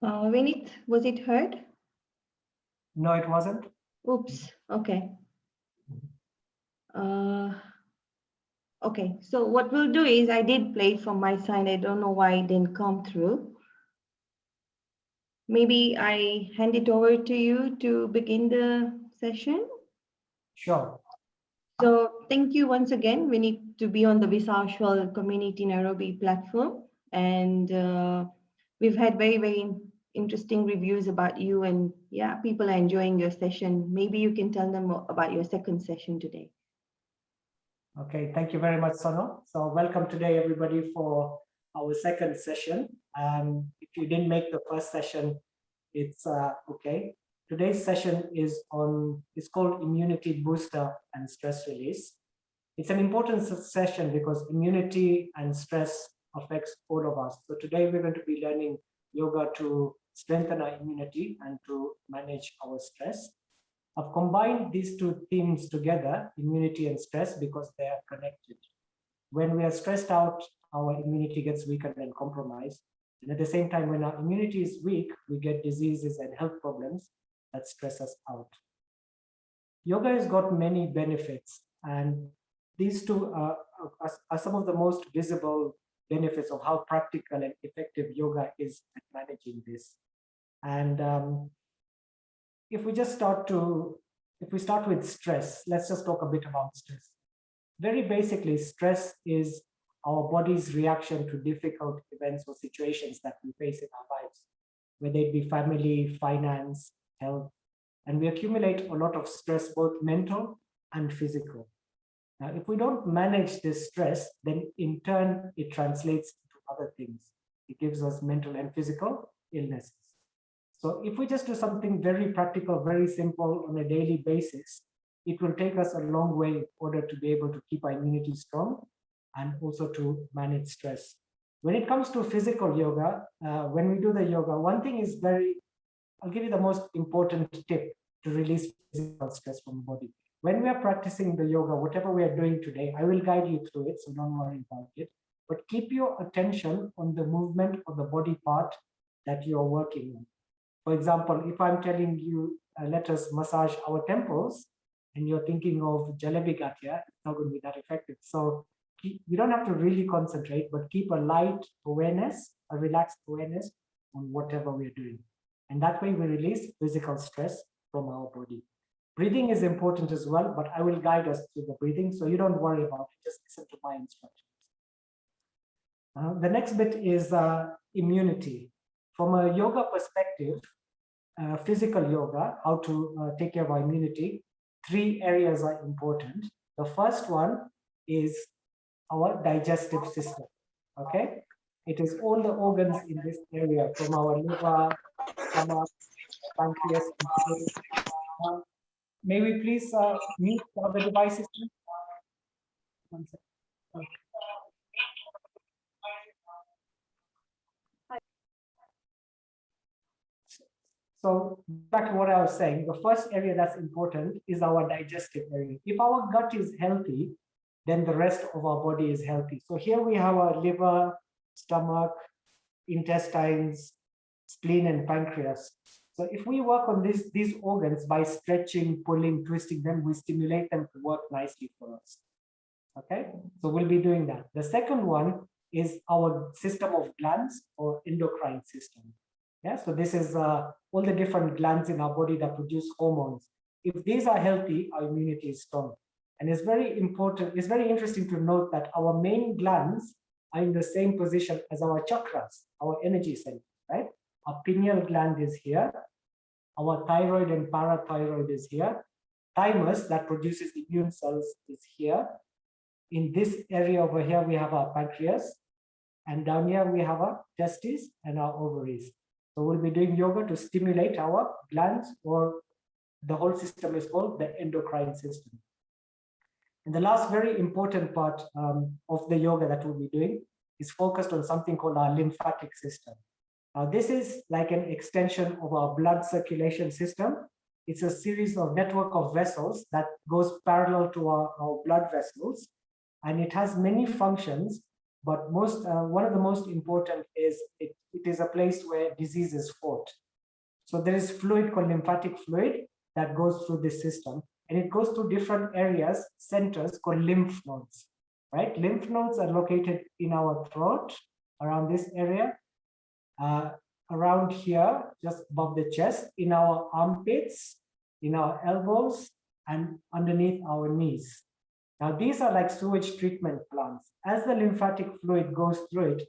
Vinit, was it heard? No, it wasn't. Oops. Okay. Okay. So what we'll do is I did play from my side. I don't know why it didn't come through. Maybe I hand it over to you to begin the session. Sure. So thank you once again. We need to be on the Oshwal Community Nairobi platform. And we've had very, very interesting reviews about you. And yeah, people are enjoying your session. Maybe you can tell them about your second session today. Okay, thank you very much, Sono. So welcome today, everybody, for our second session. If you didn't make the first session, it's okay. Today's session is called Immunity Booster and Stress Release. It's an important session because immunity and stress affects all of us. So today we're going to be learning yoga to strengthen our immunity and to manage our stress. I've combined these two themes together, immunity and stress, because they are connected. When we are stressed out, our immunity gets weakened and compromised. And at the same time, when our immunity is weak, we get diseases and health problems that stress us out. Yoga has got many benefits, and these two are some of the most visible benefits of how practical and effective yoga is at managing this. And if we start with stress, let's just talk a bit about stress. Very basically, stress is our body's reaction to difficult events or situations that we face in our lives, whether it be family, finance, health, and we accumulate a lot of stress, both mental and physical. Now, if we don't manage this stress, then in turn, it translates into other things. It gives us mental and physical illnesses. So if we just do something very practical, very simple on a daily basis, it will take us a long way in order to be able to keep our immunity strong and also to manage stress. When it comes to physical yoga, when we do the yoga, one thing is I'll give you the most important tip to release physical stress from the body. When we are practicing the yoga, whatever we are doing today, I will guide you through it, so don't worry about it. But keep your attention on the movement of the body part that you're working on. For example, if I'm telling you, let us massage our temples, and you're thinking of Jalebi Gatya, it's not going to be that effective. So you don't have to really concentrate, but keep a light awareness, a relaxed awareness on whatever we're doing. And that way we release physical stress from our body. Breathing is important as well, but I will guide us through the breathing, so you don't worry about it, just listen to my instructions. The next bit is immunity. From a yoga perspective, physical yoga, how to take care of our immunity, 3 areas are important. The first one is our digestive system, okay? It is all the organs in this area, from our liver, stomach, pancreas. May we please mute the other devices? One second. Okay. So back to what I was saying, the first area that's important is our digestive area. If our gut is healthy, then the rest of our body is healthy. So here we have our liver, stomach, intestines, spleen, and pancreas. So if we work on these organs by stretching, pulling, twisting them, we stimulate them to work nicely for us. Okay, so we'll be doing that. The second one is our system of glands or endocrine system. Yeah, so this is all the different glands in our body that produce hormones. If these are healthy, our immunity is strong. And it's very important, it's very interesting to note that our main glands are in the same position as our chakras, our energy centers, right? Our pineal gland is here. Our thyroid and parathyroid is here. Thymus, that produces immune cells, is here. In this area over here, we have our pancreas. And down here, we have our testes and our ovaries. So we'll be doing yoga to stimulate our glands, or the whole system is called the endocrine system. And the last very important part of the yoga that we'll be doing is focused on something called our lymphatic system. This is like an extension of our blood circulation system. It's a series of network of vessels that goes parallel to our blood vessels. And it has many functions, but one of the most important is it is a place where disease is fought. So there is fluid called lymphatic fluid that goes through this system, and it goes through different areas, centers called lymph nodes, right? Lymph nodes are located in our throat, around this area, around here, just above the chest, in our armpits, in our elbows, and underneath our knees. Now, these are like sewage treatment plants. As the lymphatic fluid goes through it,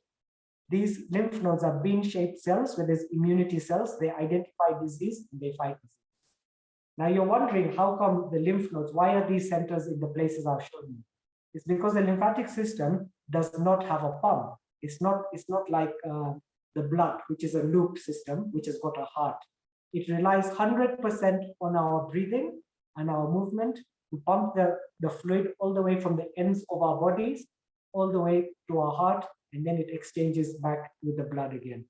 these lymph nodes are bean-shaped cells where there's immunity cells. They identify disease and they fight disease. Now, you're wondering, how come the lymph nodes, why are these centers in the places I've shown you? It's because the lymphatic system does not have a pump. It's not like the blood, which is a loop system, which has got a heart. It relies 100% on our breathing and our movement to pump the fluid all the way from the ends of our bodies, all the way to our heart, and then it exchanges back with the blood again,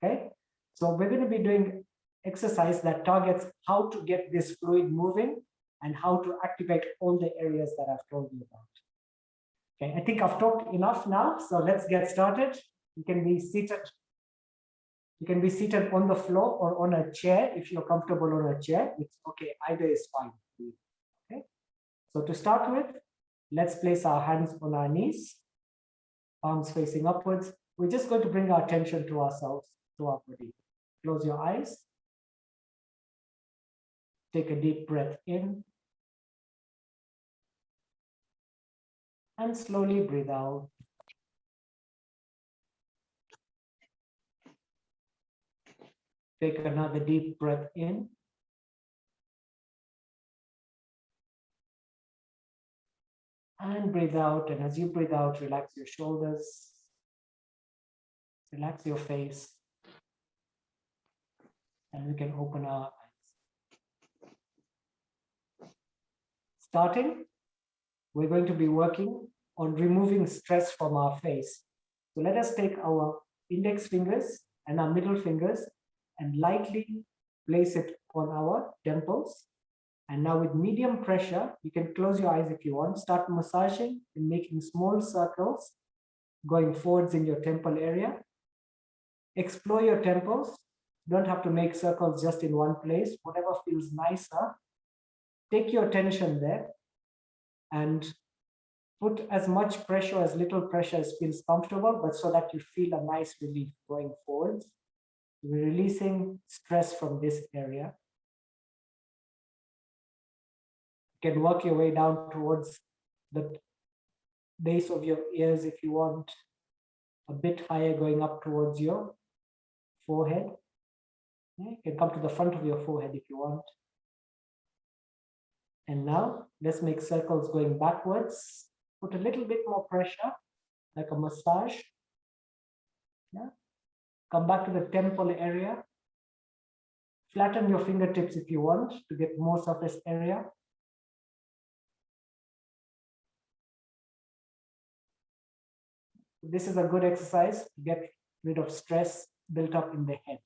okay? So we're going to be doing exercise that targets how to get this fluid moving and how to activate all the areas that I've told you about. Okay, I think I've talked enough now, so let's get started. You can be seated. You can be seated on the floor or on a chair if you're comfortable on a chair. It's okay, either is fine. Okay, so to start with, let's place our hands on our knees, palms facing upwards. We're just going to bring our attention to ourselves, to our body. Close your eyes. Take a deep breath in. And slowly breathe out. Take another deep breath in. And breathe out. And as you breathe out, relax your shoulders. Relax your face. And we can open our eyes. Starting, we're going to be working on removing stress from our face. So let us take our index fingers and our middle fingers and lightly place it on our temples. And now with medium pressure, you can close your eyes if you want, start massaging and making small circles going forwards in your temple area. Explore your temples. You don't have to make circles just in one place, whatever feels nicer. Take your attention there and put as much pressure, as little pressure as feels comfortable, but so that you feel a nice relief going forwards. We're releasing stress from this area. You can work your way down towards the base of your ears if you want, a bit higher going up towards your forehead. You can come to the front of your forehead if you want. And now let's make circles going backwards. Put a little bit more pressure, like a massage. Yeah. Come back to the temple area. Flatten your fingertips if you want to get more surface area. This is a good exercise to get rid of stress built up in the head.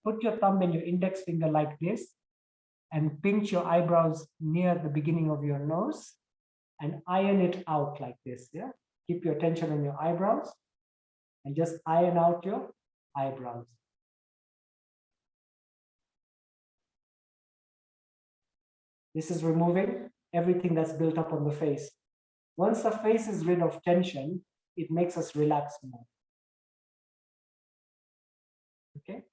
Put your thumb and your index finger like this and pinch your eyebrows near the beginning of your nose and iron it out like this. Yeah. Keep your attention on your eyebrows and just iron out your eyebrows. This is removing everything that's built up on the face. Once the face is rid of tension, it makes us relax more. Okay.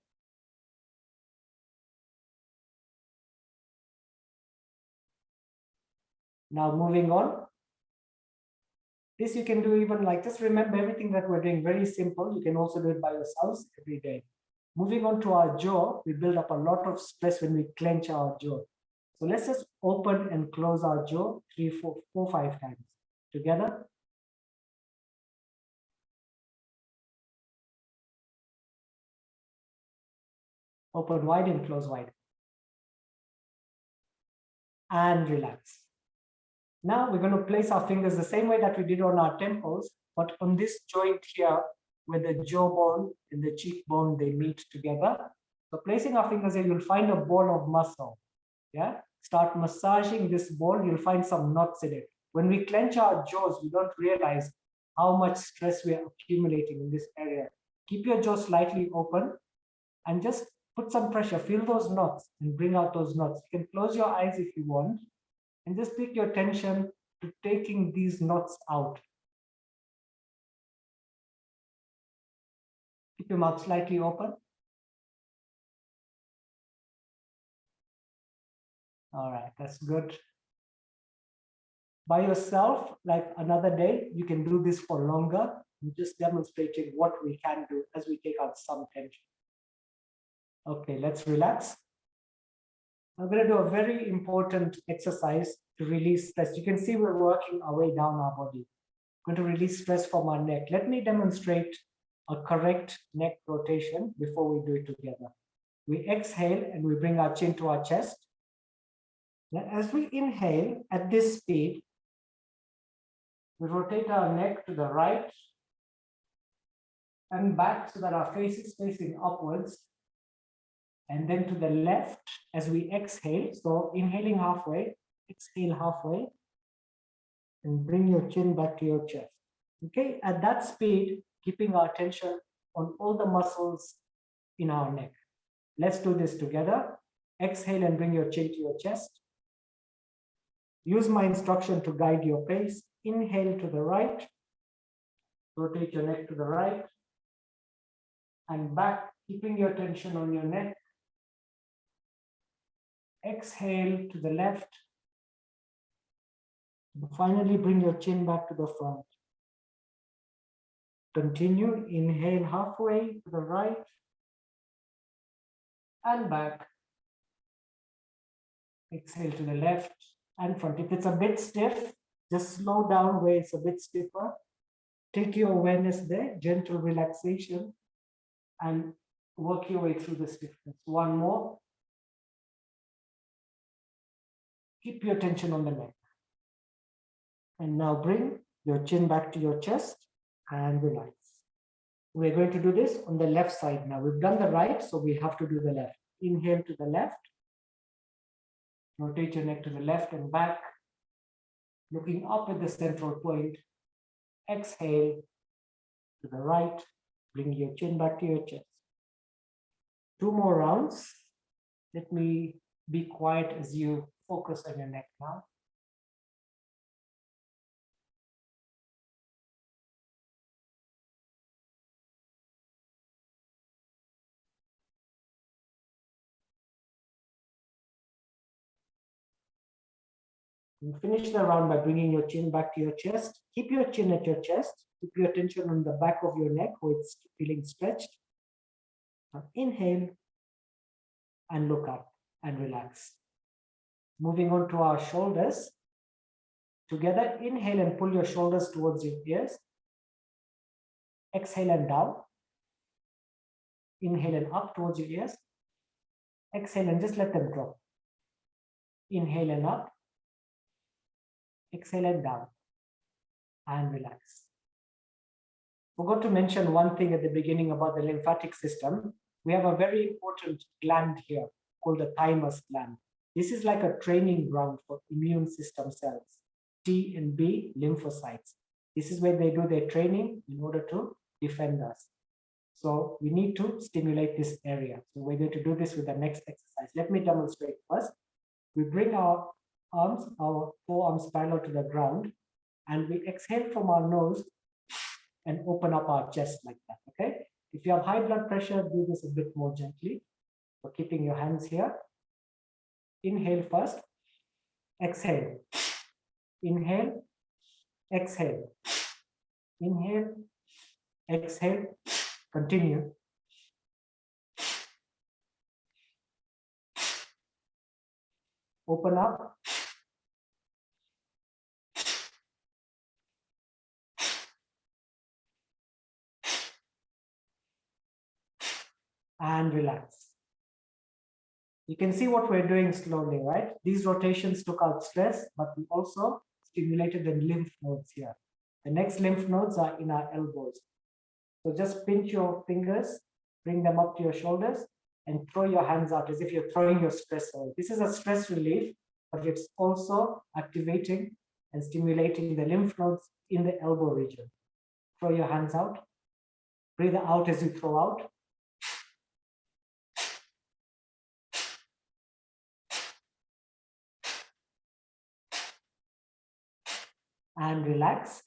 Now moving on. This you can do even like, just remember everything that we're doing, very simple. You can also do it by yourselves every day. Moving on to our jaw, we build up a lot of stress when we clench our jaw. So let's just open and close our jaw 3, 4, 5 times together. Open wide and close wide. And relax. Now we're going to place our fingers the same way that we did on our temples, but on this joint here, where the jawbone and the cheekbone, they meet together. So placing our fingers here, you'll find a ball of muscle. Yeah. Start massaging this ball. You'll find some knots in it. When we clench our jaws, we don't realize how much stress we are accumulating in this area. Keep your jaw slightly open and just put some pressure. Feel those knots and bring out those knots. You can close your eyes if you want and just pick your attention to taking these knots out. Keep your mouth slightly open. All right, that's good. By yourself, like another day, you can do this for longer. I'm just demonstrating what we can do as we take out some tension. Okay, let's relax. I'm going to do a very important exercise to release stress. You can see we're working our way down our body. I'm going to release stress from our neck. Let me demonstrate a correct neck rotation before we do it together. We exhale and we bring our chin to our chest. Now, as we inhale at this speed, we rotate our neck to the right and back so that our face is facing upwards, and then to the left as we exhale. So inhaling halfway, exhale halfway, and bring your chin back to your chest. Okay, at that speed, keeping our attention on all the muscles in our neck. Let's do this together. Exhale and bring your chin to your chest. Use my instruction to guide your pace. Inhale to the right, rotate your neck to the right, and back, keeping your attention on your neck. Exhale to the left. Finally, bring your chin back to the front. Continue, inhale halfway to the right and back. Exhale to the left and front. If it's a bit stiff, just slow down where it's a bit stiffer. Take your awareness there, gentle relaxation, and work your way through the stiffness. One more. Keep your attention on the neck. And now bring your chin back to your chest and relax. We're going to do this on the left side now. We've done the right, so we have to do the left. Inhale to the left. Rotate your neck to the left and back. Looking up at the central point. Exhale to the right. Bring your chin back to your chest. 2 more rounds. Let me be quiet as you focus on your neck now. And finish the round by bringing your chin back to your chest. Keep your chin at your chest. Keep your attention on the back of your neck where it's feeling stretched. Now inhale and look up and relax. Moving on to our shoulders. Together, inhale and pull your shoulders towards your ears. Exhale and down. Inhale and up towards your ears. Exhale and just let them drop. Inhale and up. Exhale and down. And relax. Forgot to mention one thing at the beginning about the lymphatic system. We have a very important gland here called the thymus gland. This is like a training ground for immune system cells, T and B lymphocytes. This is where they do their training in order to defend us. So we need to stimulate this area. So we're going to do this with the next exercise. Let me demonstrate first. We bring our arms, our forearms parallel to the ground, and we exhale from our nose and open up our chest like that, okay? If you have high blood pressure, do this a bit more gently. So keeping your hands here. Inhale first, exhale. Inhale, exhale. Inhale, exhale, continue. Open up. And relax. You can see what we're doing slowly, right? These rotations took out stress, but we also stimulated the lymph nodes here. The next lymph nodes are in our elbows. So just pinch your fingers, bring them up to your shoulders, and throw your hands out as if you're throwing your stress away. This is a stress relief, but it's also activating and stimulating the lymph nodes in the elbow region. Throw your hands out. Breathe out as you throw out. And relax.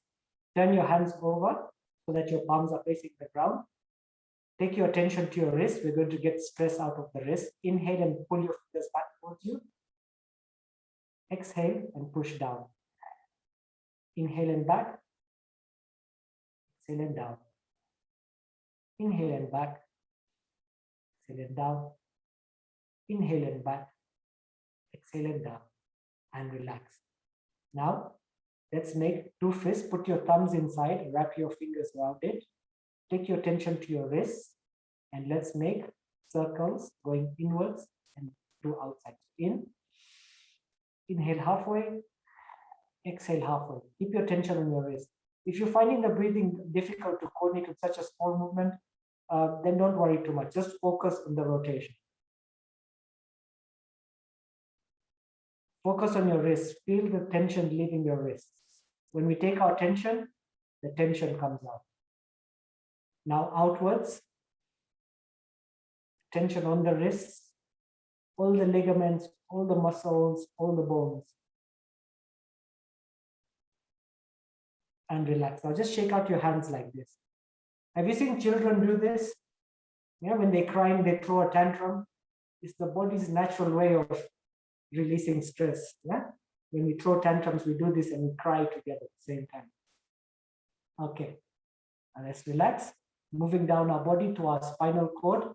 Turn your hands over so that your palms are facing the ground. Take your attention to your wrist. We're going to get stress out of the wrist. Inhale and pull your fingers back towards you. Exhale and push down. Inhale and back. Exhale and down. Inhale and back. Exhale and down. Inhale and back. Exhale and down. And relax. Now, let's make two fists. Put your thumbs inside. Wrap your fingers around it. Take your attention to your wrists. And let's make circles going inwards and to outside. In. Inhale halfway. Exhale halfway. Keep your attention on your wrist. If you're finding the breathing difficult to coordinate with such a small movement, then don't worry too much. Just focus on the rotation. Focus on your wrist. Feel the tension leaving your wrists. When we take our tension, the tension comes out. Now outwards. Tension on the wrists, all the ligaments, all the muscles, all the bones. And relax. Now just shake out your hands like this. Have you seen children do this? Yeah, when they're crying, they throw a tantrum. It's the body's natural way of releasing stress. Yeah? When we throw tantrums, we do this and we cry together at the same time. Okay. And let's relax. Moving down our body to our spinal cord.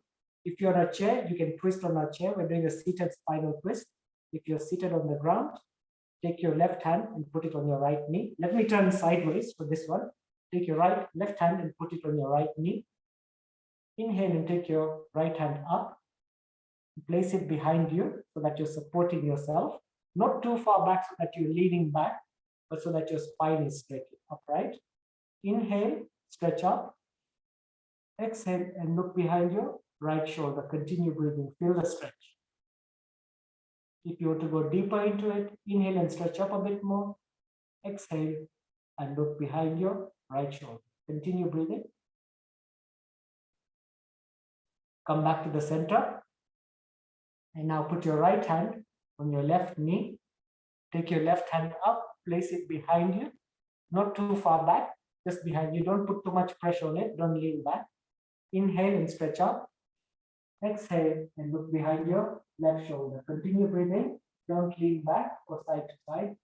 If you're on a chair, you can twist on a chair. We're doing a seated spinal twist. If you're seated on the ground, take your left hand and put it on your right knee. Let me turn sideways for this one. Take your left hand and put it on your right knee. Inhale and take your right hand up. Place it behind you so that you're supporting yourself. Not too far back so that you're leaning back, but so that your spine is straight upright. Inhale, stretch up. Exhale and look behind your right shoulder. Continue breathing. Feel the stretch. If you want to go deeper into it, inhale and stretch up a bit more. Exhale and look behind your right shoulder. Continue breathing. Come back to the center. And now put your right hand on your left knee. Take your left hand up. Place it behind you. Not too far back. Just behind you. Don't put too much pressure on it. Don't lean back. Inhale and stretch up. Exhale and look behind your left shoulder. Continue breathing. Don't lean back or side to side.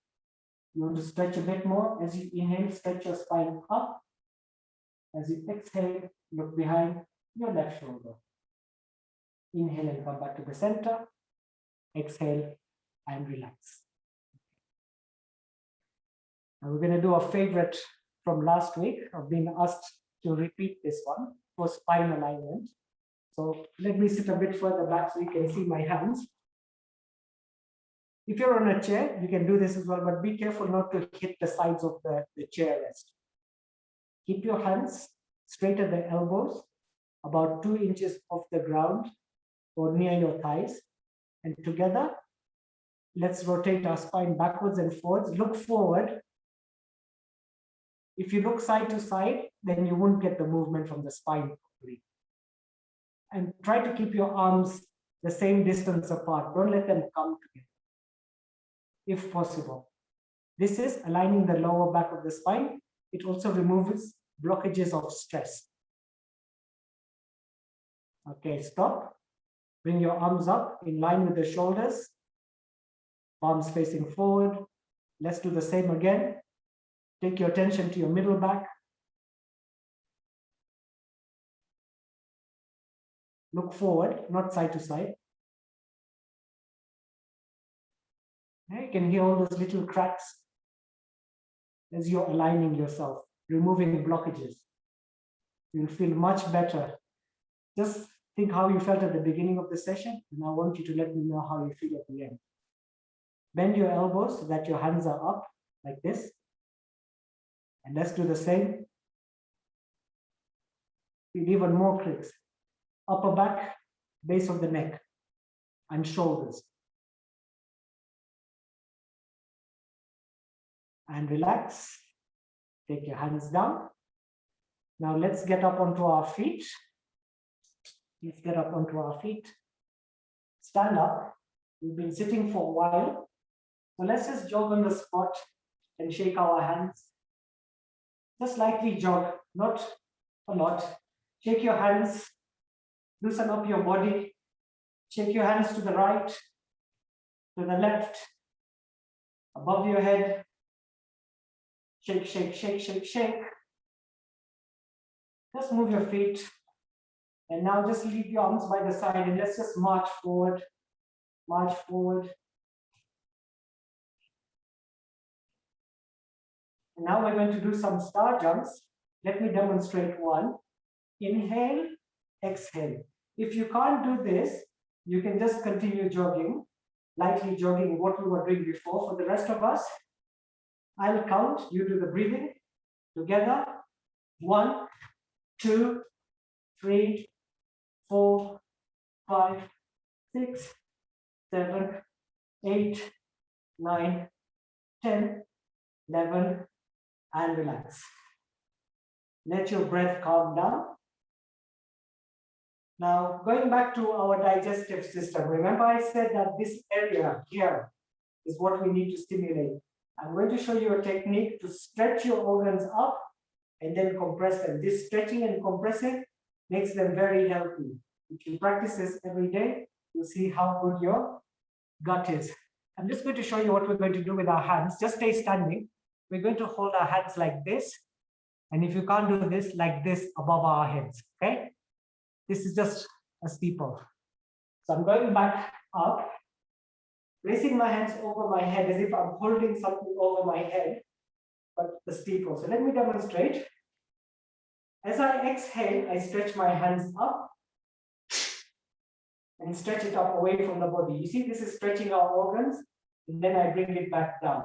You want to stretch a bit more. As you inhale, stretch your spine up. As you exhale, look behind your left shoulder. Inhale and come back to the center. Exhale and relax. Now we're going to do a favorite from last week. I've been asked to repeat this one for spine alignment. So let me sit a bit further back so you can see my hands. If you're on a chair, you can do this as well, but be careful not to hit the sides of the chair rest. Keep your hands straight at the elbows, about 2 inches off the ground or near your thighs. And together, let's rotate our spine backwards and forwards. Look forward. If you look side to side, then you won't get the movement from the spine properly. And try to keep your arms the same distance apart. Don't let them come together, if possible. This is aligning the lower back of the spine. It also removes blockages of stress. Okay, stop. Bring your arms up in line with the shoulders. Palms facing forward. Let's do the same again. Take your attention to your middle back. Look forward, not side to side. You can hear all those little cracks as you're aligning yourself, removing blockages. You'll feel much better. Just think how you felt at the beginning of the session, and I want you to let me know how you feel at the end. Bend your elbows so that your hands are up like this. And let's do the same. Feel even more creaks. Upper back base of the neck and shoulders. And relax. Take your hands down. Now let's get up onto our feet. Let's get up onto our feet. Stand up. We've been sitting for a while. So let's just jog on the spot and shake our hands. Just lightly jog, not a lot. Shake your hands. Loosen up your body. Shake your hands to the right, to the left, above your head. Shake, shake, shake, shake, shake. Just move your feet. And now just leave your arms by the side and let's just march forward. March forward. And now we're going to do some star jumps. Let me demonstrate one. Inhale, exhale. If you can't do this, you can just continue jogging, lightly jogging, what we were doing before. For the rest of us, I'll count, you do the breathing together. 1, 2, 3, 4, 5, 6, 7, 8, 9, 10, 11, and relax. Let your breath calm down. Now, going back to our digestive system, remember I said that this area here is what we need to stimulate. I'm going to show you a technique to stretch your organs up and then compress them. This stretching and compressing makes them very healthy. If you practice this every day, you'll see how good your gut is. I'm just going to show you what we're going to do with our hands. Just stay standing. We're going to hold our hands like this. And if you can't do this, like this above our heads, okay? This is just a steeple. So I'm going back up, placing my hands over my head as if I'm holding something over my head, but the steeple. So let me demonstrate. As I exhale, I stretch my hands up and stretch it up away from the body. You see, this is stretching our organs, and then I bring it back down.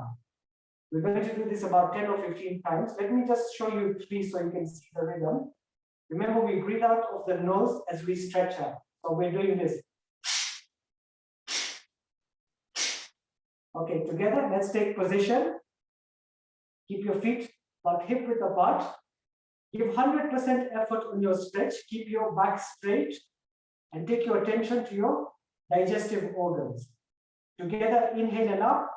We're going to do this about 10 or 15 times. Let me just show you 3 so you can see the rhythm. Remember, we breathe out of the nose as we stretch up. So we're doing this. Okay, together, let's take position. Keep your feet about hip width apart. Give 100% effort on your stretch. Keep your back straight and take your attention to your digestive organs. Together, inhale and up.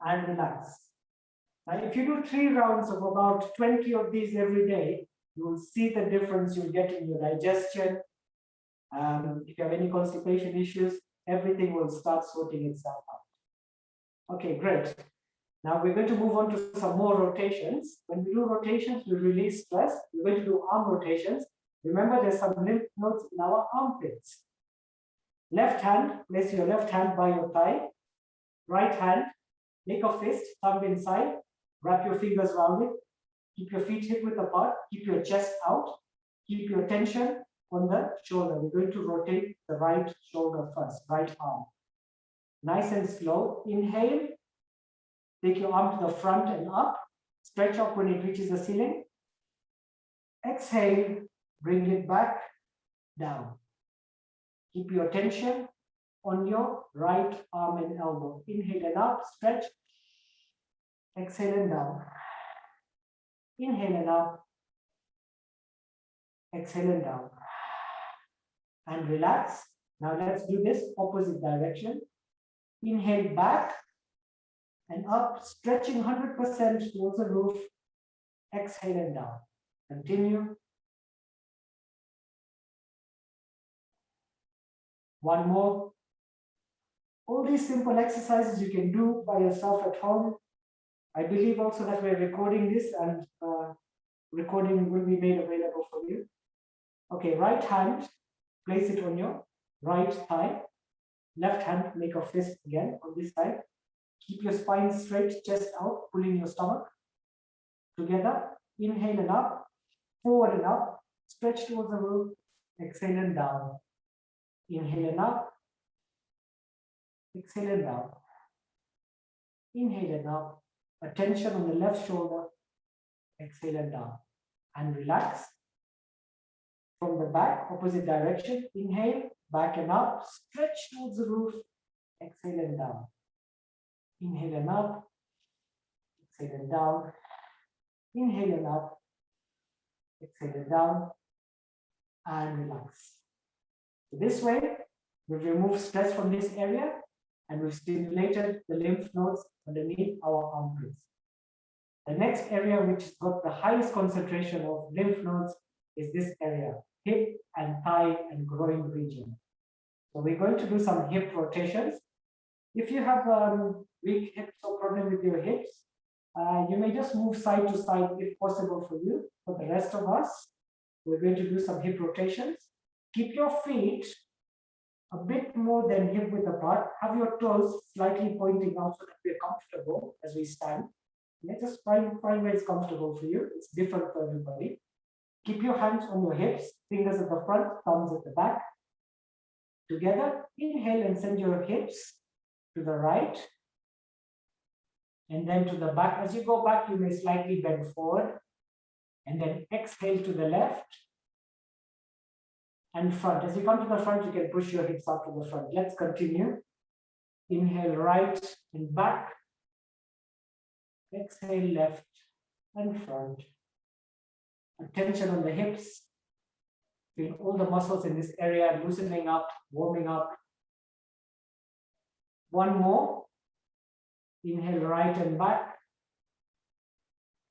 And relax. Now, if you do 3 rounds of about 20 of these every day, you will see the difference you'll get in your digestion. If you have any constipation issues, everything will start sorting itself out. Okay, great. Now we're going to move on to some more rotations. When we do rotations, we release stress. We're going to do arm rotations. Remember, there's some lymph nodes in our armpits. Left hand, place your left hand by your thigh. Right hand, make a fist, thumb inside, wrap your fingers around it, keep your feet hip width apart, keep your chest out, keep your tension on the shoulder. We're going to rotate the right shoulder first, right arm. Nice and slow. Inhale, take your arm to the front and up, stretch up when it reaches the ceiling. Exhale, bring it back down. Keep your tension on your right arm and elbow. Inhale and up, stretch. Exhale and down. Inhale and up. Exhale and down. And relax. Now let's do this opposite direction. Inhale back and up, stretching 100% towards the roof. Exhale and down. Continue. One more. All these simple exercises you can do by yourself at home. I believe also that we're recording this and recording will be made available for you. Okay, right hand, place it on your right thigh. Left hand, make a fist again on this side. Keep your spine straight, chest out, pulling your stomach. Together, inhale and up, forward and up, stretch towards the roof, exhale and down. Inhale and up, exhale and down. Inhale and up. Attention on the left shoulder, exhale and down. And relax. From the back, opposite direction, inhale, back and up, stretch towards the roof, exhale and down. Inhale and up, exhale and down. Inhale and up, exhale and down, and relax. So this way, we've removed stress from this area and we've stimulated the lymph nodes underneath our armpits. The next area which has got the highest concentration of lymph nodes is this area, hip and thigh and groin region. So we're going to do some hip rotations. If you have weak hips or problem with your hips, you may just move side to side if possible for you. For the rest of us, we're going to do some hip rotations. Keep your feet a bit more than hip width apart. Have your toes slightly pointing out so that we're comfortable as we stand. Yeah, just find where it's comfortable for you. It's different for everybody. Keep your hands on your hips, fingers at the front, thumbs at the back. Together, inhale and send your hips to the right and then to the back. As you go back, you may slightly bend forward and then exhale to the left and front. As you come to the front, you can push your hips up to the front. Let's continue. Inhale right and back. Exhale left and front. Attention on the hips. Feel all the muscles in this area loosening up, warming up. One more. Inhale right and back.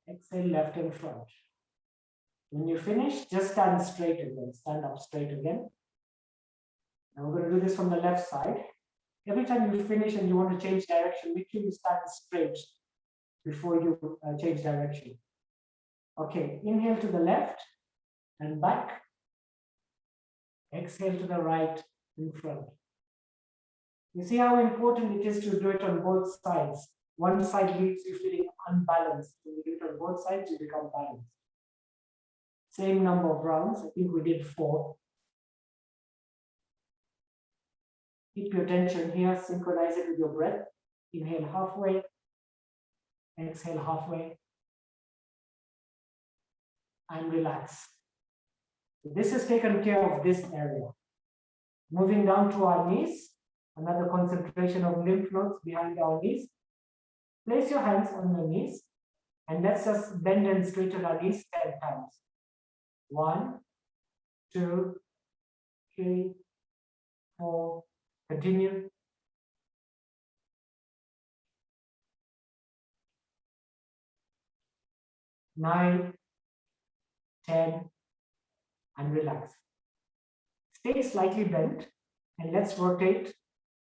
Exhale left and front. When you finish, just stand straight again. Stand up straight again. Now we're going to do this from the left side. Every time you finish and you want to change direction, make sure you stand straight before you change direction. Okay, inhale to the left and back. Exhale to the right and front. You see how important it is to do it on both sides. One side leaves you feeling unbalanced. When you do it on both sides, you become balanced. Same number of rounds. I think we did 4. Keep your tension here. Synchronize it with your breath. Inhale halfway. Exhale halfway. And relax. This has taken care of this area. Moving down to our knees. Another concentration of lymph nodes behind our knees. Place your hands on your knees. And let's just bend and straighten our knees 10 times. 1, 2, 3, 4. Continue. 9, 10, and relax. Stay slightly bent and let's rotate.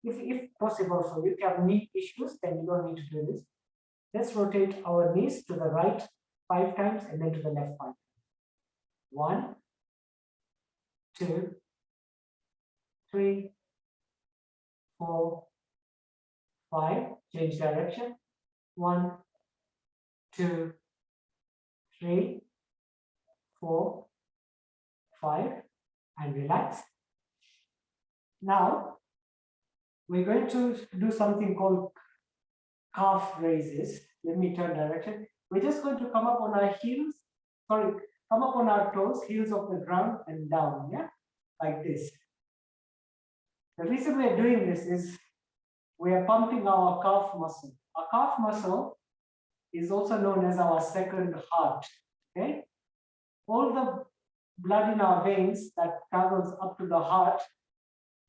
If possible for you, if you have knee issues, then you don't need to do this. Let's rotate our knees to the right 5 times and then to the left 5 times. 1, 2, 3, 4, 5. Change direction. 1, 2, 3, 4, 5, and relax. Now, we're going to do something called calf raises. Let me turn direction. We're just going to come up on our heels, come up on our toes, heels off the ground and down, yeah, like this. The reason we're doing this is we are pumping our calf muscle. Our calf muscle is also known as our second heart, okay? All the blood in our veins that travels up to the heart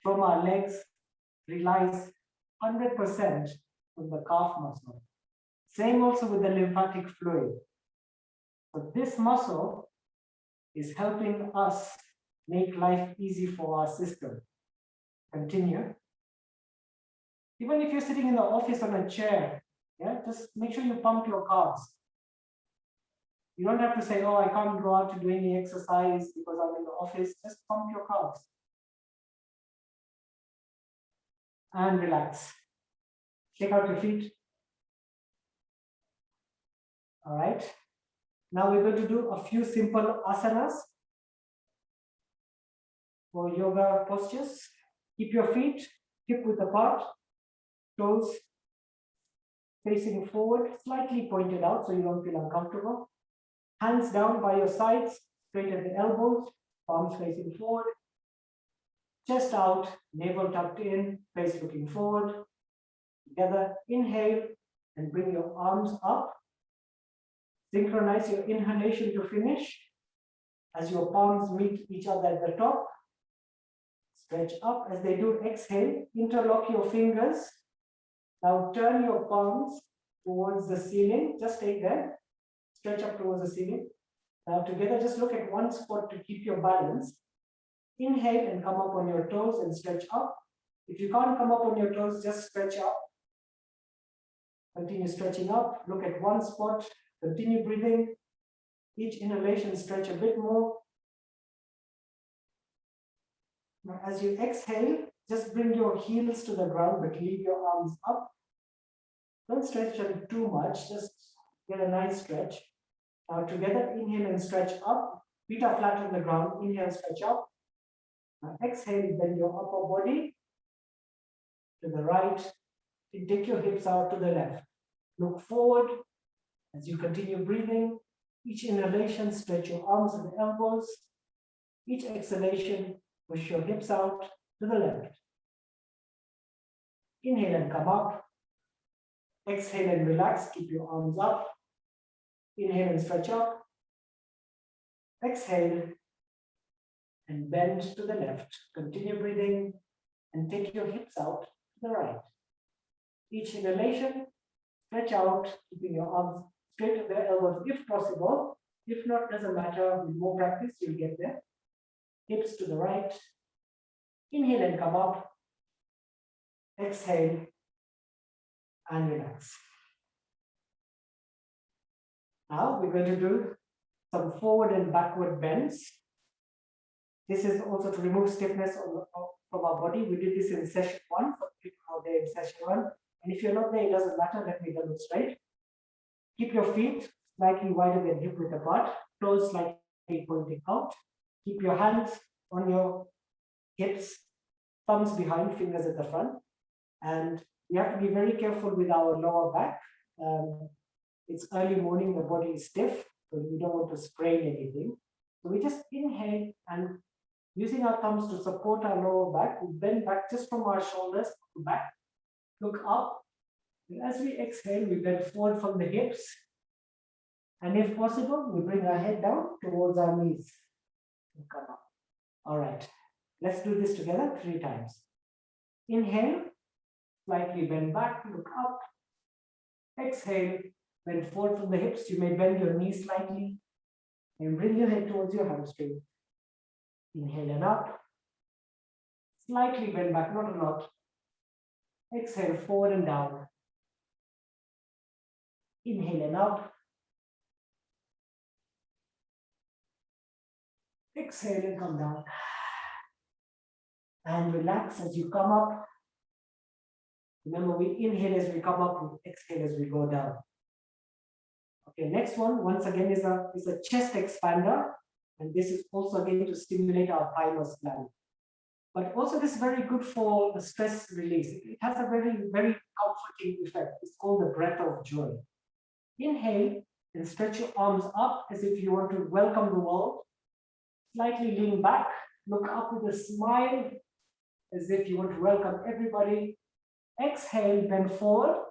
from our legs relies 100% on the calf muscle. Same also with the lymphatic fluid. So this muscle is helping us make life easy for our system. Continue. Even if you're sitting in the office on a chair, yeah, just make sure you pump your calves. You don't have to say, oh, I can't go out to do any exercise because I'm in the office. Just pump your calves. And relax. Shake out your feet. All right. Now we're going to do a few simple asanas. for yoga postures. Keep your feet hip width apart, toes facing forward, slightly pointed out so you don't feel uncomfortable. Hands down by your sides, straight at the elbows, palms facing forward. Chest out, navel tucked in, face looking forward. Together, inhale and bring your arms up. Synchronize your inhalation to finish. As your palms meet each other at the top, stretch up. As they do, exhale, interlock your fingers. Now turn your palms towards the ceiling. Just stay there. Stretch up towards the ceiling. Now together, just look at one spot to keep your balance. Inhale and come up on your toes and stretch up. If you can't come up on your toes, just stretch up. Continue stretching up. Look at one spot. Continue breathing. Each inhalation, stretch a bit more. Now, as you exhale, just bring your heels to the ground, but leave your arms up. Don't stretch them too much. Just get a nice stretch. Now together, inhale and stretch up. Feet are flat on the ground. Inhale, stretch up. Now exhale, bend your upper body to the right. Take your hips out to the left. Look forward as you continue breathing. Each inhalation, stretch your arms and elbows. Each exhalation, push your hips out to the left. Inhale and come up. Exhale and relax. Keep your arms up. Inhale and stretch up. Exhale and bend to the left. Continue breathing and take your hips out to the right. Each inhalation, stretch out, keeping your arms straight to the elbows if possible. If not, doesn't matter. With more practice, you'll get there. Hips to the right. Inhale and come up. Exhale and relax. Now we're going to do some forward and backward bends. This is also to remove stiffness from our body. We did this in session 1 for people out there in session 1. And if you're not there, it doesn't matter. Let me demonstrate. Keep your feet slightly wider than hip width apart, toes slightly pointing out. Keep your hands on your hips, thumbs behind, fingers at the front. And we have to be very careful with our lower back. It's early morning, the body is stiff, so we don't want to sprain anything. So we just inhale and using our thumbs to support our lower back, we bend back just from our shoulders to back, look up. And as we exhale, we bend forward from the hips. And if possible, we bring our head down towards our knees. And come up. All right, let's do this together 3 times. Inhale, slightly bend back, look up. Exhale, bend forward from the hips. You may bend your knees slightly and bring your head towards your hamstring. Inhale and up. Slightly bend back, not a lot. Exhale, forward and down. Inhale and up. Exhale and come down. And relax as you come up. Remember, we inhale as we come up, we exhale as we go down. Okay, next one, once again, is a chest expander. And this is also again to stimulate our thymus gland. But also this is very good for the stress release. It has a very, very comforting effect. It's called the breath of joy. Inhale and stretch your arms up as if you want to welcome the world. Slightly lean back, look up with a smile as if you want to welcome everybody. Exhale, bend forward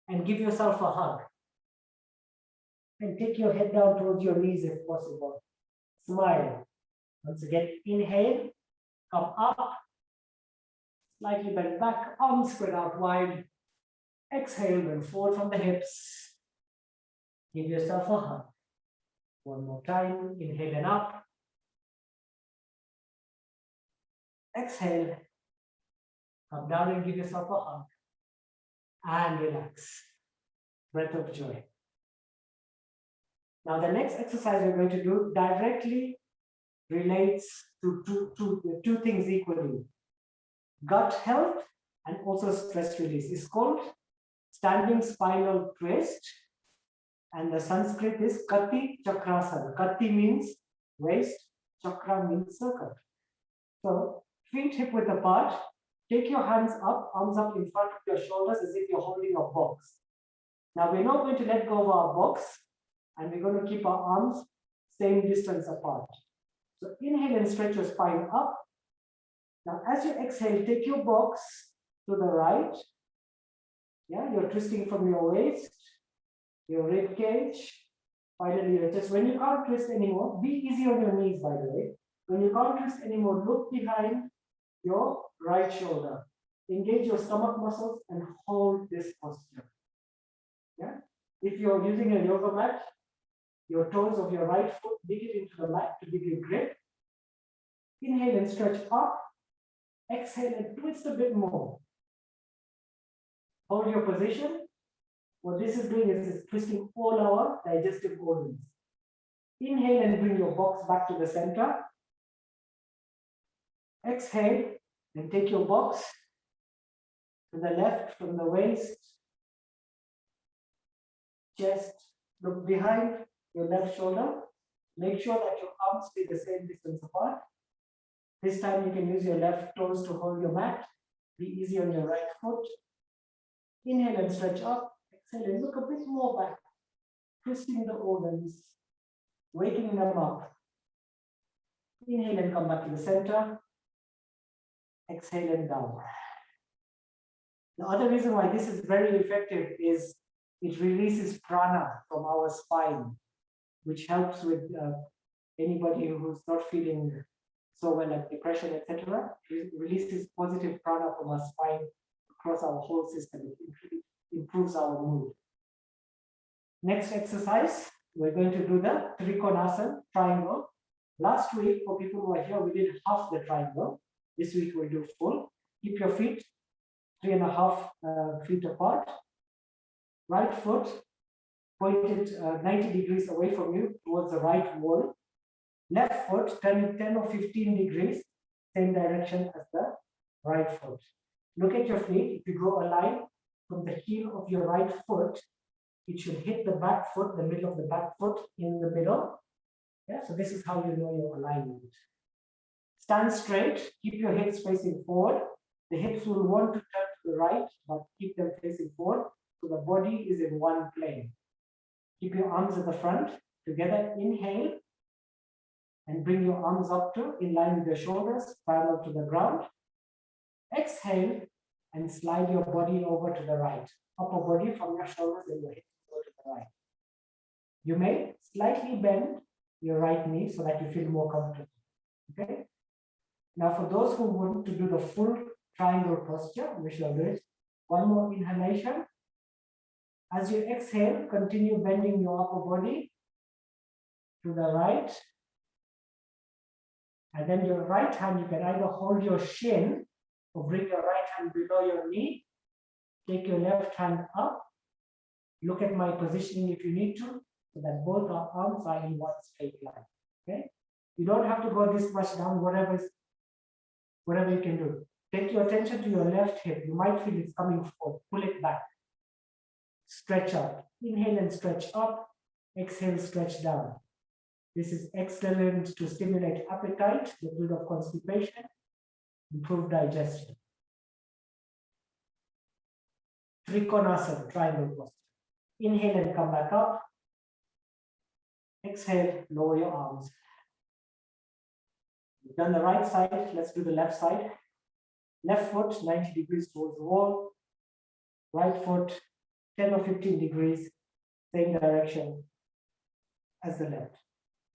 and give yourself a hug. And take your head down towards your knees if possible. Smile. Once again, inhale, come up, slightly bend back, arms spread out wide. Exhale, bend forward from the hips. Give yourself a hug. One more time, inhale and up. Exhale, come down and give yourself a hug. And relax. Breath of joy. Now the next exercise we're going to do directly relates to two things equally. Gut health and also stress release. It's called standing spinal twist. And the Sanskrit is Kati Chakrasana. Kati means waist, Chakra means circle. So feet hip width apart. Take your hands up, arms up in front of your shoulders as if you're holding a box. Now we're not going to let go of our box, and we're going to keep our arms same distance apart. So inhale and stretch your spine up. Now as you exhale, take your box to the right. Yeah, you're twisting from your waist, your rib cage. Finally, your chest. When you can't twist anymore, be easy on your knees, by the way. When you can't twist anymore, look behind your right shoulder. Engage your stomach muscles and hold this posture. Yeah. If you're using a yoga mat, your toes of your right foot dig it into the mat to give you grip. Inhale and stretch up. Exhale and twist a bit more. Hold your position. What this is doing is it's twisting all our digestive organs. Inhale and bring your box back to the center. Exhale and take your box to the left from the waist, chest. Look behind your left shoulder. Make sure that your arms stay the same distance apart. This time you can use your left toes to hold your mat. Be easy on your right foot. Inhale and stretch up. Exhale and look a bit more back. Twisting the organs, waking them up. Inhale and come back to the center. Exhale and down. The other reason why this is very effective is it releases prana from our spine, which helps with anybody who's not feeling so well, like depression, etc. It releases positive prana from our spine across our whole system. It improves our mood. Next exercise, we're going to do the Konasana triangle. Last week, for people who are here, we did half the triangle. This week we'll do full. Keep your feet 3.5 feet apart. Right foot pointed 90 degrees away from you towards the right wall. Left foot turn it 10 or 15 degrees, same direction as the right foot. Look at your feet. If you draw a line from the heel of your right foot, it should hit the back foot, the middle of the back foot in the middle. Yeah, so this is how you know your alignment. Stand straight, keep your hips facing forward. The hips will want to turn to the right, but keep them facing forward, so the body is in one plane. Keep your arms at the front. Together, inhale, and bring your arms up to in line with your shoulders, parallel to the ground. Exhale, and slide your body over to the right. Upper body from your shoulders and your hips over to the right. You may slightly bend your right knee so that you feel more comfortable. Okay? Now, for those who want to do the full triangle posture, we shall do it. One more inhalation. As you exhale, continue bending your upper body to the right. And then your right hand, you can either hold your shin or bring your right hand below your knee. Take your left hand up. Look at my positioning if you need to, so that both our arms are in one straight line. Okay? You don't have to go this much down, whatever you can do. Take your attention to your left hip. You might feel it's coming forward. Pull it back. Stretch up. Inhale and stretch up. Exhale, stretch down. This is excellent to stimulate appetite, get rid of constipation, improve digestion. Konasana, triangle posture. Inhale and come back up. Exhale, lower your arms. We've done the right side, let's do the left side. Left foot 90 degrees towards the wall. Right foot 10 or 15 degrees, same direction as the left.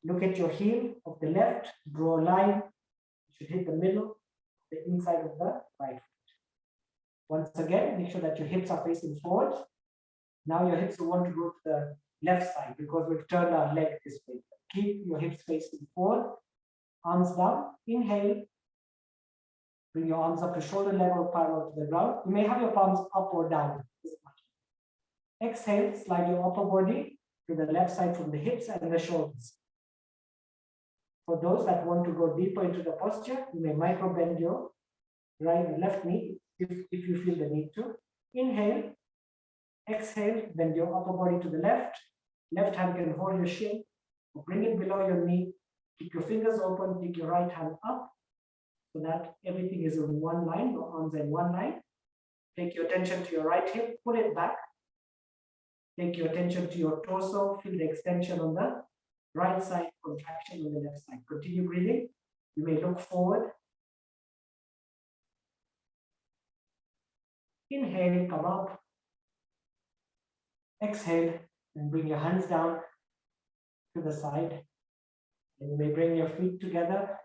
Look at your heel of the left, draw a line. You should hit the middle, the inside of the right foot. Once again, make sure that your hips are facing forward. Now your hips will want to go to the left side because we've turned our leg this way. Keep your hips facing forward, arms down. Inhale. Bring your arms up to shoulder level, parallel to the ground. You may have your palms up or down. Exhale, slide your upper body to the left side from the hips and the shoulders. For those that want to go deeper into the posture, you may micro bend your right and left knee if you feel the need to. Inhale, exhale, bend your upper body to the left. Left hand can hold your shin, or bring it below your knee. Keep your fingers open, take your right hand up. so that everything is in one line, your arms in one line. Take your attention to your right hip, pull it back. Take your attention to your torso, feel the extension on the right side, contraction on the left side. Continue breathing. You may look forward. Inhale, come up. Exhale, and bring your hands down to the side. And you may bring your feet together.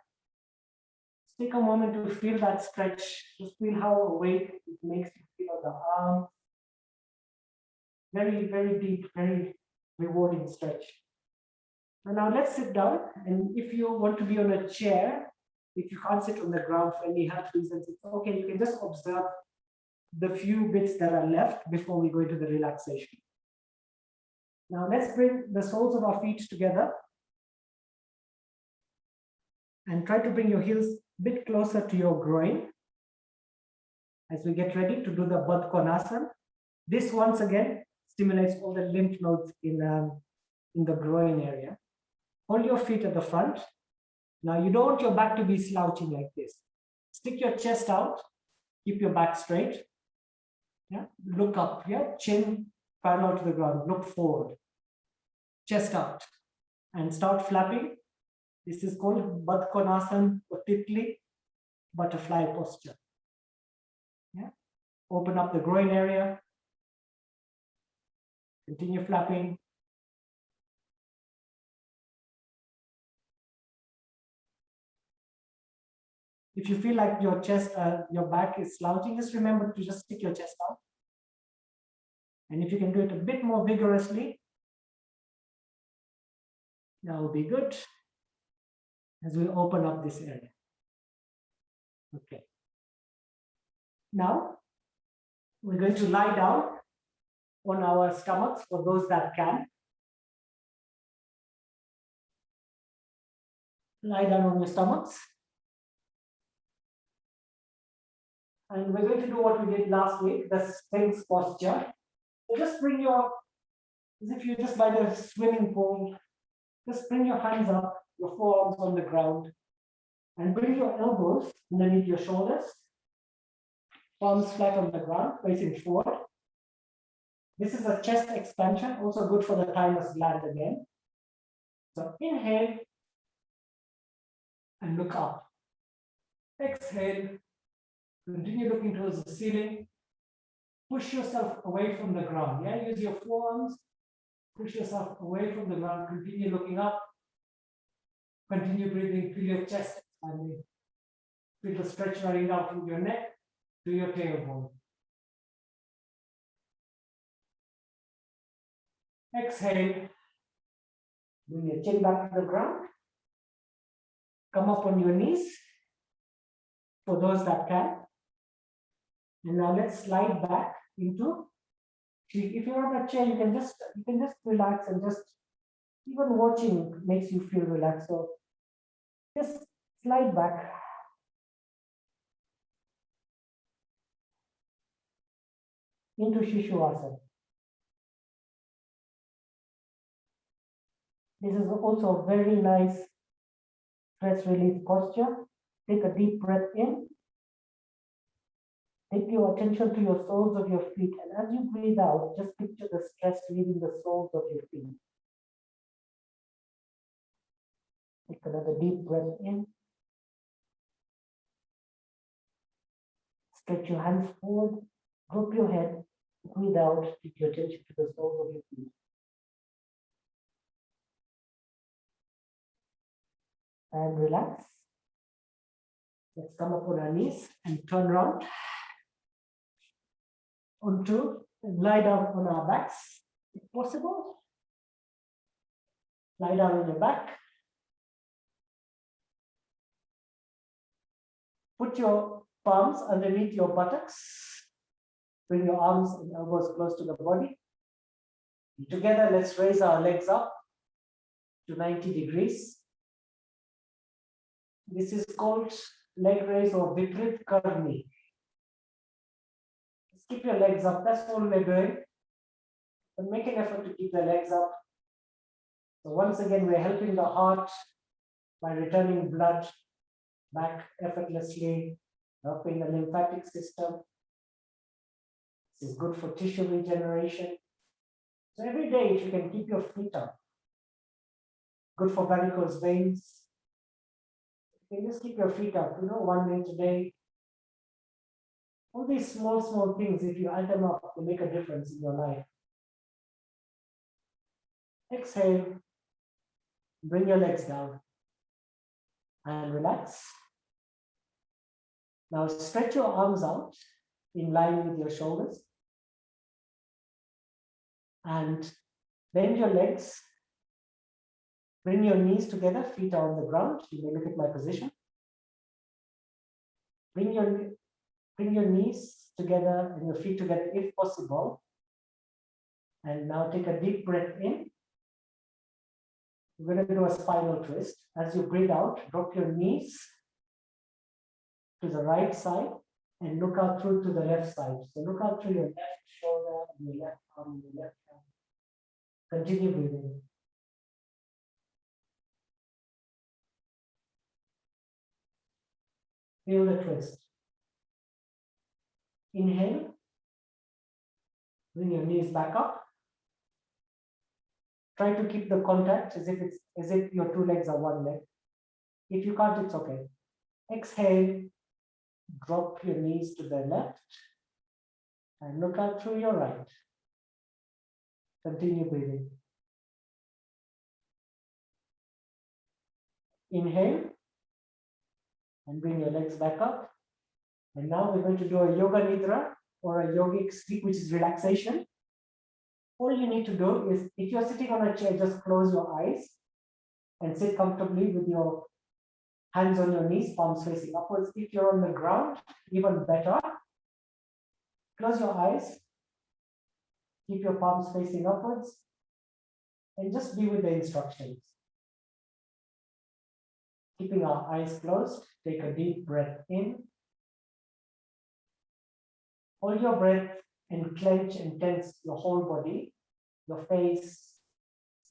Take a moment to feel that stretch. Just feel how awake it makes you feel on the arm. Very, very deep, very rewarding stretch. And now let's sit down. And if you want to be on a chair, if you can't sit on the ground for any health reasons, it's okay. You can just observe the few bits that are left before we go into the relaxation. Now let's bring the soles of our feet together. And try to bring your heels a bit closer to your groin as we get ready to do the Konasana. This once again stimulates all the lymph nodes in the groin area. Hold your feet at the front. Now you don't want your back to be slouching like this. Stick your chest out, keep your back straight. Yeah, look up. Yeah, chin parallel to the ground. Look forward. Chest out, and start flapping. This is called Konasana or Titli, butterfly posture. Yeah. Open up the groin area. Continue flapping. If you feel like your chest, your back is slouching, just remember to just stick your chest out. And if you can do it a bit more vigorously, that will be good. As we open up this area. Okay. Now, we're going to lie down on our stomachs for those that can. Lie down on your stomachs. And we're going to do what we did last week, the Sphinx posture. So just bring your, as if you're just by the swimming pool, just bring your hands up, your forearms on the ground, and bring your elbows underneath your shoulders, palms flat on the ground, facing forward. This is a chest expansion, also good for the thymus gland again. So inhale and look up. Exhale, continue looking towards the ceiling. Push yourself away from the ground. Yeah, use your forearms, push yourself away from the ground, continue looking up. Continue breathing, feel your chest expanding. Feel the stretch running down from your neck to your tailbone. Exhale. Bring your chin back to the ground. Come up on your knees for those that can. And now let's slide back into. If you're on a chair, you can just relax and just even watching makes you feel relaxed. So just slide back. Into Shishuasana. This is also a very nice stress release posture. Take a deep breath in. Take your attention to your soles of your feet. And as you breathe out, just picture the stress leaving the soles of your feet. Take another deep breath in. Stretch your hands forward. Drop your head. Breathe out. Take your attention to the soles of your feet. And relax. Let's come up on our knees and turn around onto and lie down on our backs if possible. Lie down on your back. Put your palms underneath your buttocks. Bring your arms and elbows close to the body. Together, let's raise our legs up to 90 degrees. This is called leg raise or Viprit Karni. Just keep your legs up. That's all we're doing. But make an effort to keep the legs up. So once again, we're helping the heart by returning blood back effortlessly, helping the lymphatic system. This is good for tissue regeneration. So every day, if you can keep your feet up, good for varicose veins. You can just keep your feet up, 1 minute a day. All these small things, if you add them up, will make a difference in your life. Exhale, bring your legs down and relax. Now stretch your arms out in line with your shoulders and bend your legs. Bring your knees together, feet are on the ground. You may look at my position. Bring your knees together and your feet together if possible. And now take a deep breath in. We're going to do a spinal twist. As you breathe out, drop your knees to the right side and look out through to the left side. So look out through your left shoulder and your left arm and your left hand. Continue breathing. Feel the twist. Inhale. Bring your knees back up. Try to keep the contact as if your two legs are one leg. If you can't, it's okay. Exhale. Drop your knees to the left and look out through your right. Continue breathing. Inhale and bring your legs back up. And now we're going to do a yoga nidra or a yogic sleep, which is relaxation. All you need to do is, if you're sitting on a chair, just close your eyes and sit comfortably with your hands on your knees, palms facing upwards. If you're on the ground, even better. Close your eyes. Keep your palms facing upwards. And just be with the instructions. Keeping our eyes closed, take a deep breath in. Hold your breath and clench and tense your whole body, your face,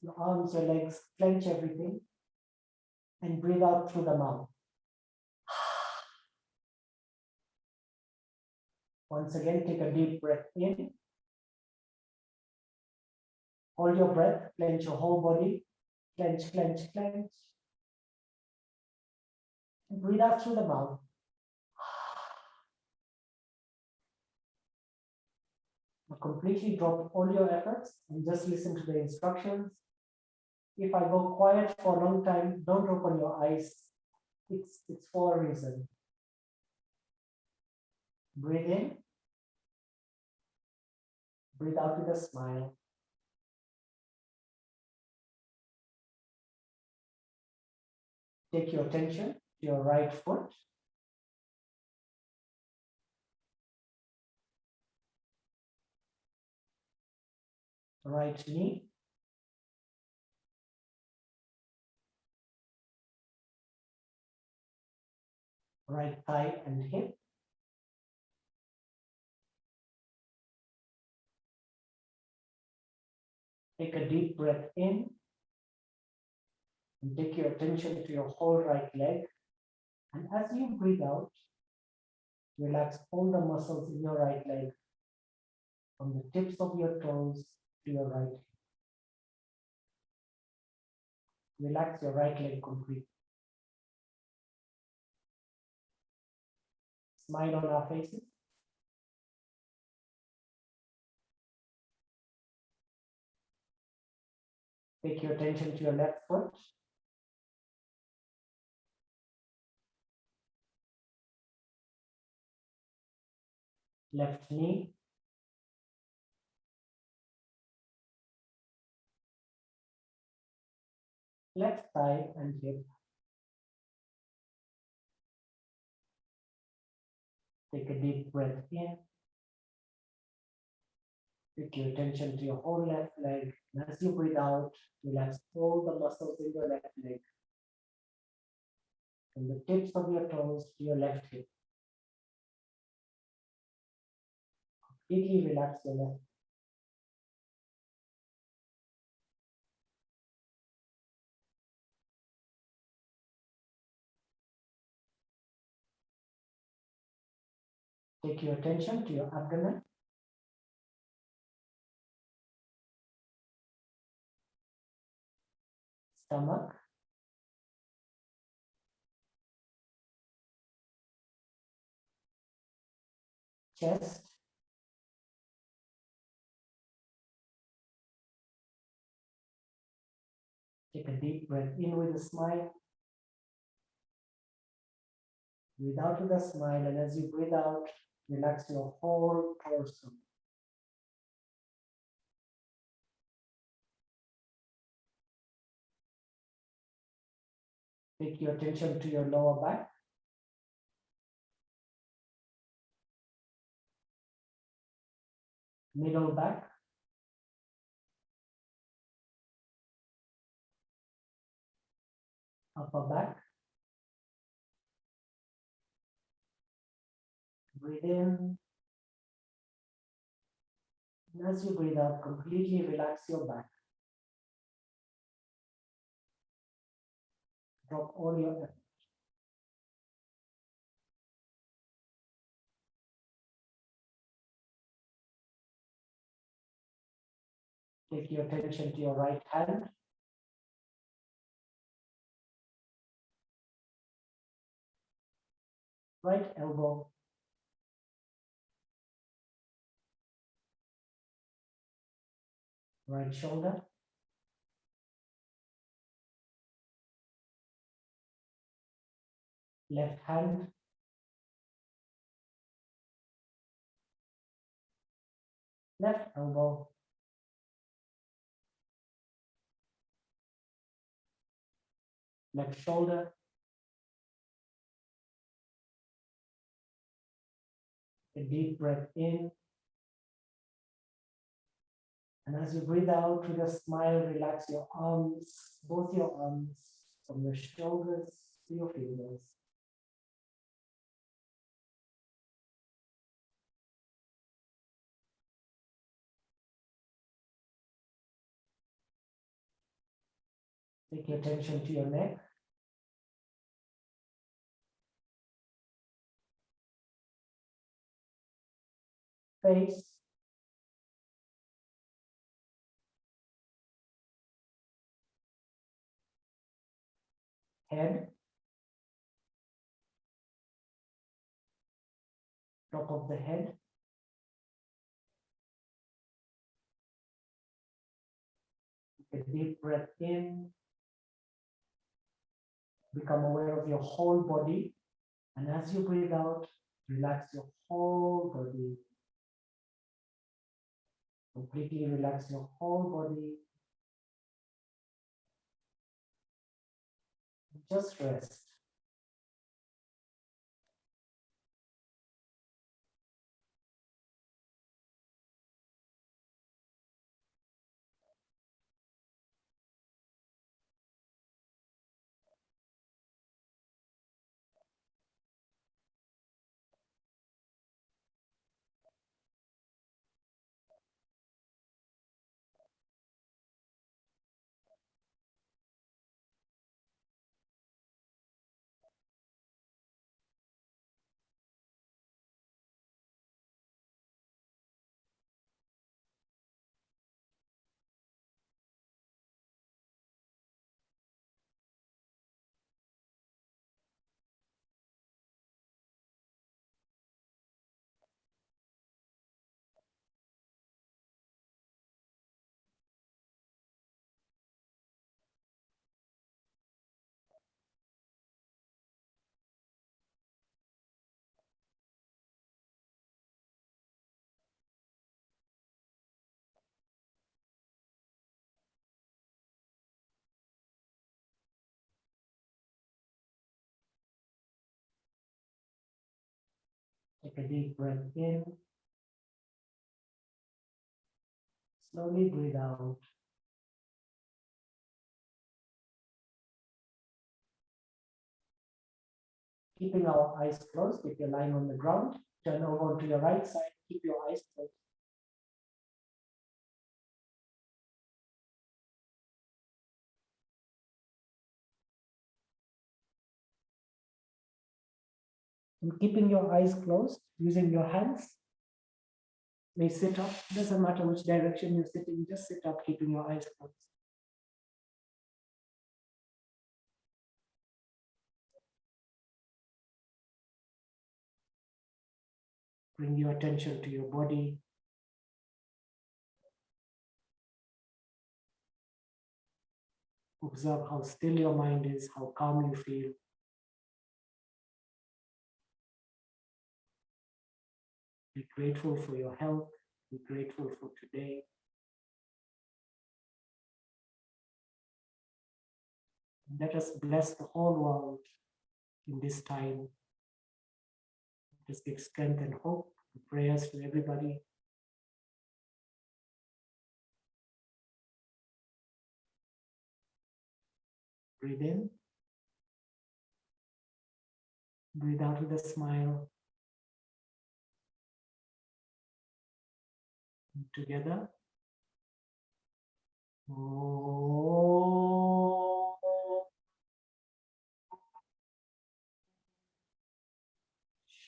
your arms, your legs, clench everything. And breathe out through the mouth. Once again, take a deep breath in. Hold your breath, clench your whole body, clench, clench, clench. And breathe out through the mouth. Now completely drop all your efforts and just listen to the instructions. If I go quiet for a long time, don't open your eyes. It's for a reason. Breathe in. Breathe out with a smile. Take your attention to your right foot. Right knee. Right thigh and hip. Take a deep breath in. And take your attention to your whole right leg. And as you breathe out, relax all the muscles in your right leg, from the tips of your toes to your right. Relax your right leg completely. Smile on our faces. Take your attention to your left foot. Left knee. Left thigh and hip. Take a deep breath in. Take your attention to your whole left leg. And as you breathe out, relax all the muscles in your left leg. From the tips of your toes to your left hip. Completely relax your left. Take your attention to your abdomen. Stomach. Chest. Take a deep breath in with a smile. Breathe out with a smile, and as you breathe out, relax your whole torso. Take your attention to your lower back. Middle back. Upper back. Breathe in. And as you breathe out, completely relax your back. Drop all your effort. Take your attention to your right hand. Right elbow. Right shoulder. Left hand. Left elbow. Left shoulder. A deep breath in. And as you breathe out with a smile, relax your arms, both your arms, from your shoulders to your fingers. Take your attention to your neck. Face. Head. Top of the head. Take a deep breath in. Become aware of your whole body. And as you breathe out, relax your whole body. Completely relax your whole body. Just rest. Take a deep breath in. Slowly breathe out. Keeping our eyes closed. If you're lying on the ground, turn over to your right side. Keep your eyes closed. And keeping your eyes closed, using your hands. May sit up, doesn't matter which direction you're sitting, just sit up, keeping your eyes closed. Bring your attention to your body. Observe how still your mind is, how calm you feel. Be grateful for your health. Be grateful for today. Let us bless the whole world in this time. Let us give strength and hope and prayers to everybody. Breathe in. Breathe out with a smile. And together. Oh.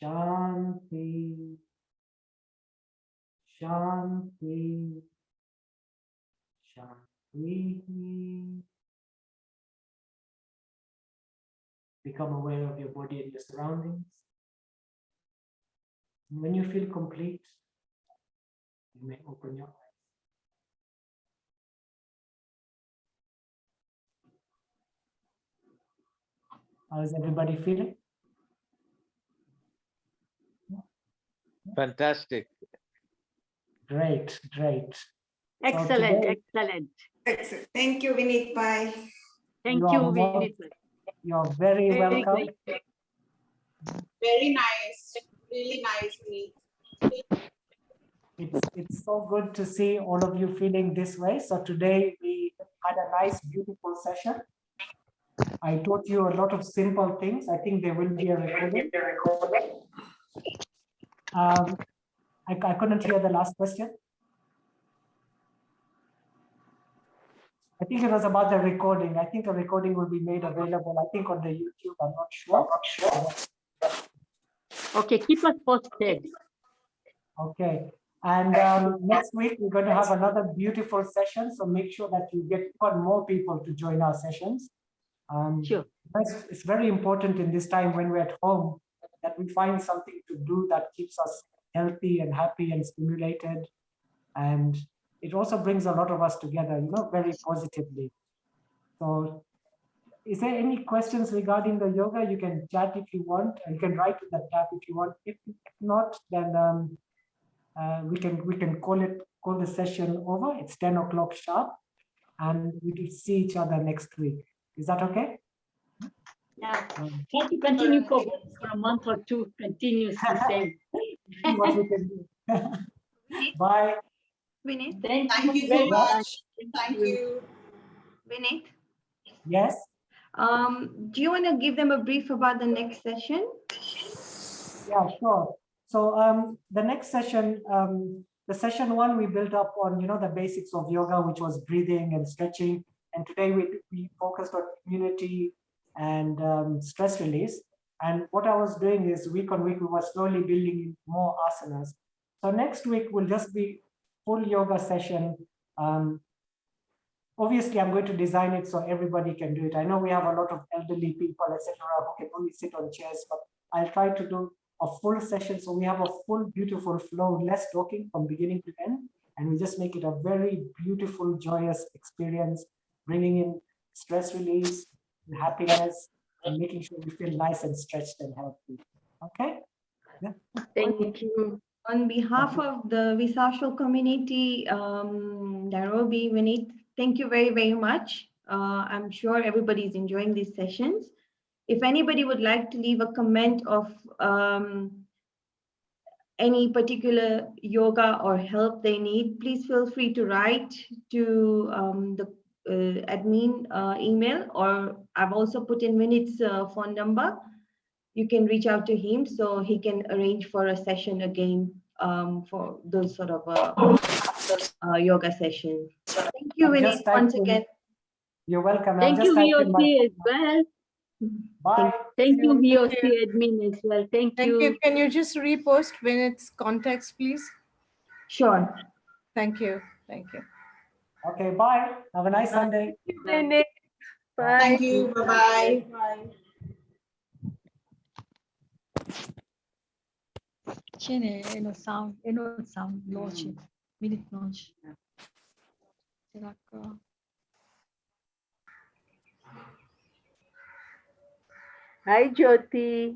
Shanti. Shanti. Shanti. Become aware of your body and your surroundings. And when you feel complete, you may open your eyes. How is everybody feeling? Fantastic. Great, great. Excellent, today- excellent. Excellent. Thank you, Vinit. Bye. Thank You you, are more- Vinit. You're very Very welcome. great. Very nice. Really nice, Vinit. It's so good to see all of you feeling this way. So today we had a nice, beautiful session. I taught you a lot of simple things. I think there will be a recording. I couldn't hear the last question. I think it was about the recording. I think a recording will be made available, I think on the YouTube, I'm not sure. Okay, keep us posted. Okay. And next week, we're going to have another beautiful session. So make sure that you get even more people to join our sessions. Sure. It's very important in this time when we're at home that we find something to do that keeps us healthy and happy and stimulated. And it also brings a lot of us together, very positively. So is there any questions regarding the yoga? You can chat if you want, and you can write in the chat if you want. If not, then we can call the session over. It's 10 o'clock sharp, and we will see each other next week. Is that okay? Yeah. Try to continue for a month or two, continuously same. See what we can do. Bye. Vinit, Thank you so very much. Thank you. Vinit, Yes. do you want to give them a brief about the next session? Yeah, sure. So the next session, the session one, we built up on the basics of yoga, which was breathing and stretching. And today we focused on immunity and stress release. And what I was doing is week on week, we were slowly building in more asanas. So next week will just be full yoga session. Obviously, I'm going to design it so everybody can do it. I know we have a lot of elderly people, etc., who can only sit on chairs, but I'll try to do a full session so we have a full, beautiful flow, less talking from beginning to end, and we just make it a very beautiful, joyous experience, bringing in stress release, and happiness, and making sure we feel nice and stretched and healthy. Okay? Yeah. Thank you. On behalf of the Visashal community, Nairobi, Vinit, thank you very, very much. I'm sure everybody is enjoying these sessions. If anybody would like to leave a comment of any particular yoga or help they need, please feel free to write to the admin email, or I've also put in Vinit's phone number. You can reach out to him so he can arrange for a session again for those sort of yoga sessions. Thank you, I've Vinit, just typed once in- again. You're welcome. I've Thank just you, typed in my VOC, as well. Bye. Thank you, Thank VOC you. admin as well. Thank Thank you. you. Can you just repost Vinit's contacts, please? Sure. Thank you. Thank you. Okay, bye. Have a nice Sunday. Bye. Bye. Thank you. Bye-bye. Bye. Cine, sound, launch, minute launch. Dacă Hi, Jyoti.